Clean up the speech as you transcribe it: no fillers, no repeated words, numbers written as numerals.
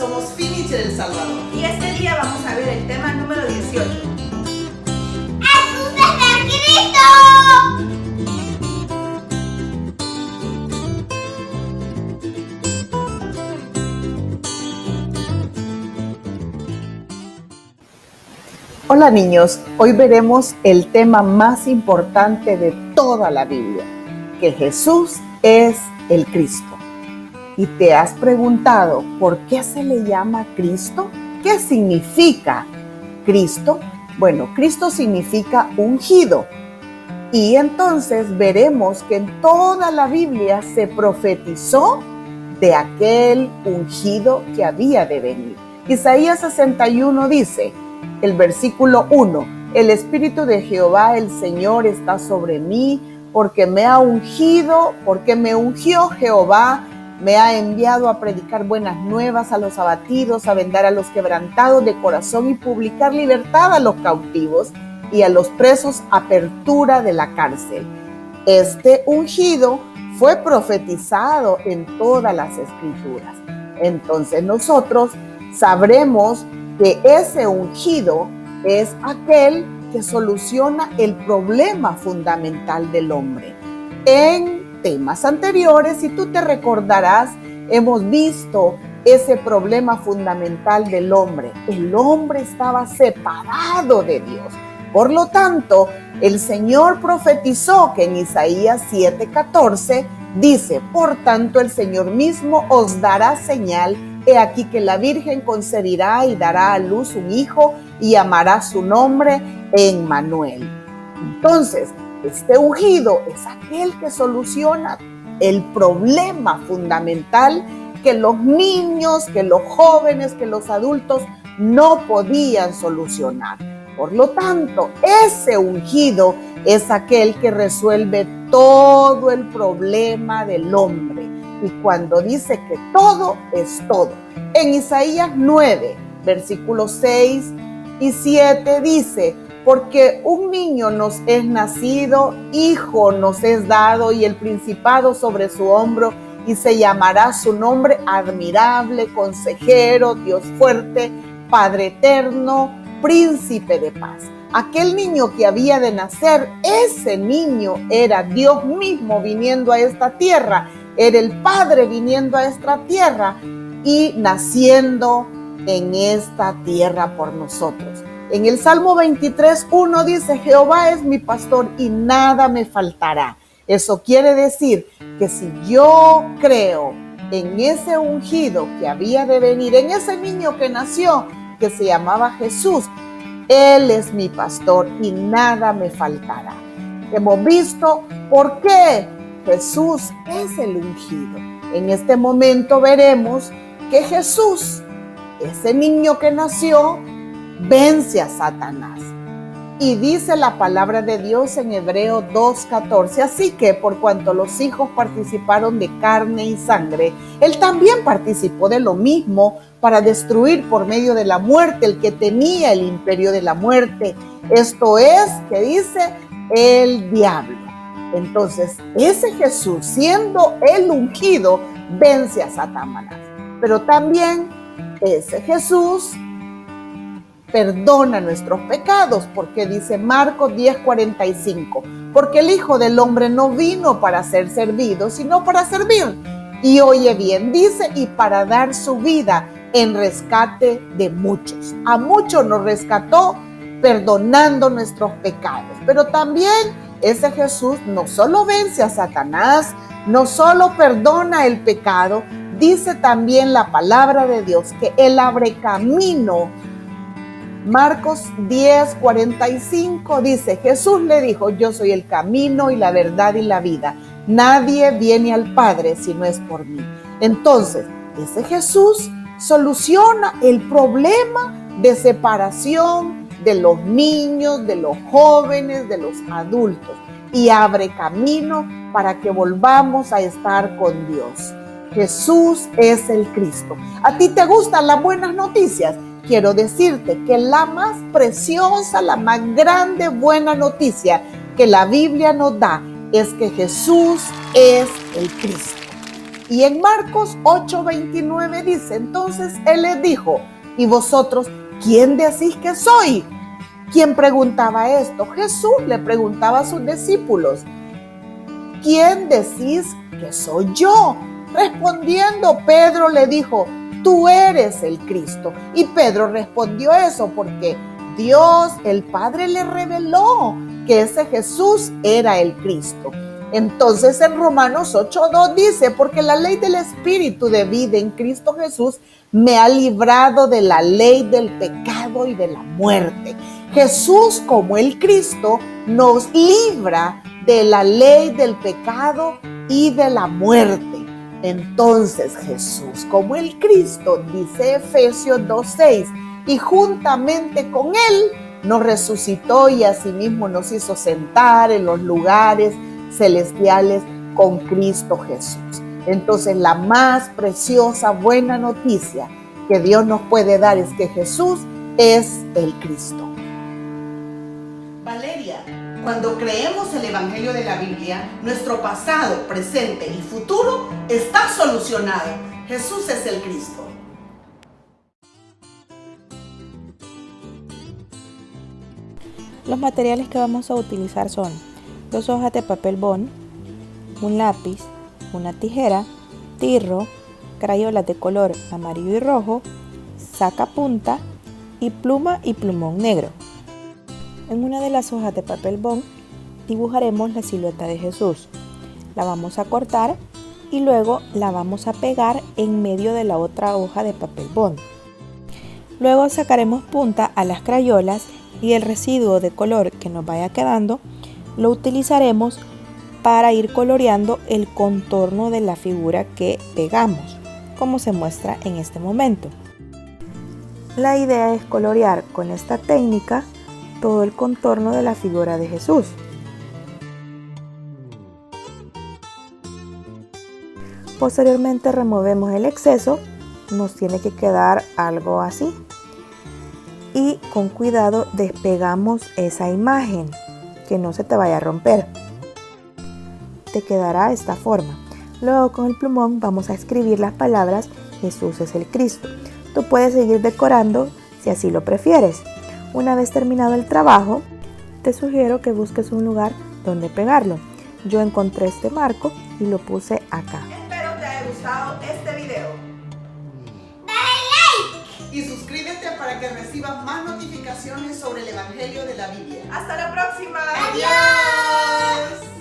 somos Phoenix del Salvador. Y este día vamos a ver el tema número 18. ¡Jesús es el Cristo! Hola niños, hoy veremos el tema más importante de toda la Biblia, que Jesús es el Cristo. ¿Y te has preguntado por qué se le llama Cristo? ¿Qué significa Cristo? Bueno, Cristo significa ungido. Y entonces veremos que en toda la Biblia se profetizó de aquel ungido que había de venir. Isaías 61 dice, el versículo 1, el Espíritu de Jehová, el Señor, está sobre mí, porque me ha ungido, porque me ungió Jehová, me ha enviado a predicar buenas nuevas a los abatidos, a vendar a los quebrantados de corazón y publicar libertad a los cautivos y a los presos apertura de la cárcel. Este ungido fue profetizado en todas las Escrituras. Entonces nosotros sabremos que ese ungido es aquel que soluciona el problema fundamental del hombre. En temas anteriores, si tú te recordarás, hemos visto ese problema fundamental del hombre. El hombre estaba separado de Dios. Por lo tanto, el Señor profetizó que en Isaías 7:14 dice, por tanto el Señor mismo os dará señal. He aquí que la Virgen concebirá y dará a luz un hijo y llamará su nombre Emmanuel. Entonces, este ungido es aquel que soluciona el problema fundamental que los niños, que los jóvenes, que los adultos no podían solucionar. Por lo tanto, ese ungido es aquel que resuelve todo el problema del hombre. Y cuando dice que todo es todo. En Isaías 9, versículos 6 y 7 dice, porque un niño nos es nacido, hijo nos es dado y el principado sobre su hombro y se llamará su nombre admirable, consejero, Dios fuerte, Padre eterno, príncipe de paz. Aquel niño que había de nacer, ese niño era Dios mismo viniendo a esta tierra. Era el Padre viniendo a esta tierra y naciendo en esta tierra por nosotros. En el Salmo 23:1 dice, Jehová es mi pastor y nada me faltará. Eso quiere decir que si yo creo en ese ungido que había de venir, en ese niño que nació, que se llamaba Jesús, Él es mi pastor y nada me faltará. Hemos visto por qué Jesús es el ungido. En este momento veremos que Jesús, ese niño que nació, vence a Satanás. Y dice la palabra de Dios en Hebreos 2:14, así que por cuanto los hijos participaron de carne y sangre, Él también participó de lo mismo para destruir por medio de la muerte el que tenía el imperio de la muerte. Esto es, que dice, el diablo. Entonces, ese Jesús, siendo el ungido, vence a Satanás. Pero también ese Jesús perdona nuestros pecados, porque dice Marcos 10:45, porque el Hijo del Hombre no vino para ser servido, sino para servir. Y oye bien, dice, y para dar su vida en rescate de muchos. A muchos nos rescató perdonando nuestros pecados, pero también ese Jesús no solo vence a Satanás, no solo perdona el pecado, dice también la palabra de Dios que Él abre camino. Marcos 10:45 dice, Jesús le dijo, yo soy el camino y la verdad y la vida. Nadie viene al Padre si no es por mí. Entonces, ese Jesús soluciona el problema de separación de los niños, de los jóvenes, de los adultos y abre camino para que volvamos a estar con Dios. Jesús es el Cristo. ¿A ti te gustan las buenas noticias? Quiero decirte que la más preciosa, la más grande buena noticia que la Biblia nos da es que Jesús es el Cristo. Y en Marcos 8:29 dice, entonces él les dijo, ¿y vosotros quién decís que soy? ¿Quién preguntaba esto? Jesús le preguntaba a sus discípulos, ¿quién decís que soy yo? Respondiendo, Pedro le dijo, tú eres el Cristo. Y Pedro respondió eso porque Dios, el Padre, le reveló que ese Jesús era el Cristo. Entonces en Romanos 8:2 dice, porque la ley del Espíritu de vida en Cristo Jesús me ha librado de la ley del pecado y de la muerte. Jesús, como el Cristo, nos libra de la ley del pecado y de la muerte. Entonces Jesús, como el Cristo, dice Efesios 2:6, y juntamente con Él nos resucitó y asimismo nos hizo sentar en los lugares celestiales con Cristo Jesús. Entonces la más preciosa buena noticia que Dios nos puede dar es que Jesús es el Cristo. Valeria, cuando creemos el Evangelio de la Biblia, nuestro pasado, presente y futuro está solucionado. Jesús es el Cristo. Los materiales que vamos a utilizar son 2 hojas de papel bond, un lápiz, una tijera, tirro, crayolas de color amarillo y rojo, sacapunta y pluma y plumón negro. En una de las hojas de papel bond dibujaremos la silueta de Jesús. La vamos a cortar y luego la vamos a pegar en medio de la otra hoja de papel bond. Luego sacaremos punta a las crayolas y el residuo de color que nos vaya quedando lo utilizaremos para ir coloreando el contorno de la figura que pegamos, como se muestra en este momento. La idea es colorear con esta técnica todo el contorno de la figura de Jesús. Posteriormente removemos el exceso, nos tiene que quedar algo así. Y con cuidado despegamos esa imagen, que no se te vaya a romper. Te quedará esta forma. Luego con el plumón vamos a escribir las palabras Jesús es el Cristo. Tú puedes seguir decorando si así lo prefieres. Una vez terminado el trabajo, te sugiero que busques un lugar donde pegarlo. Yo encontré este marco y lo puse acá. Espero te haya gustado este video. Y suscríbete para que recibas más notificaciones sobre el Evangelio de la Biblia. ¡Hasta la próxima! ¡Adiós!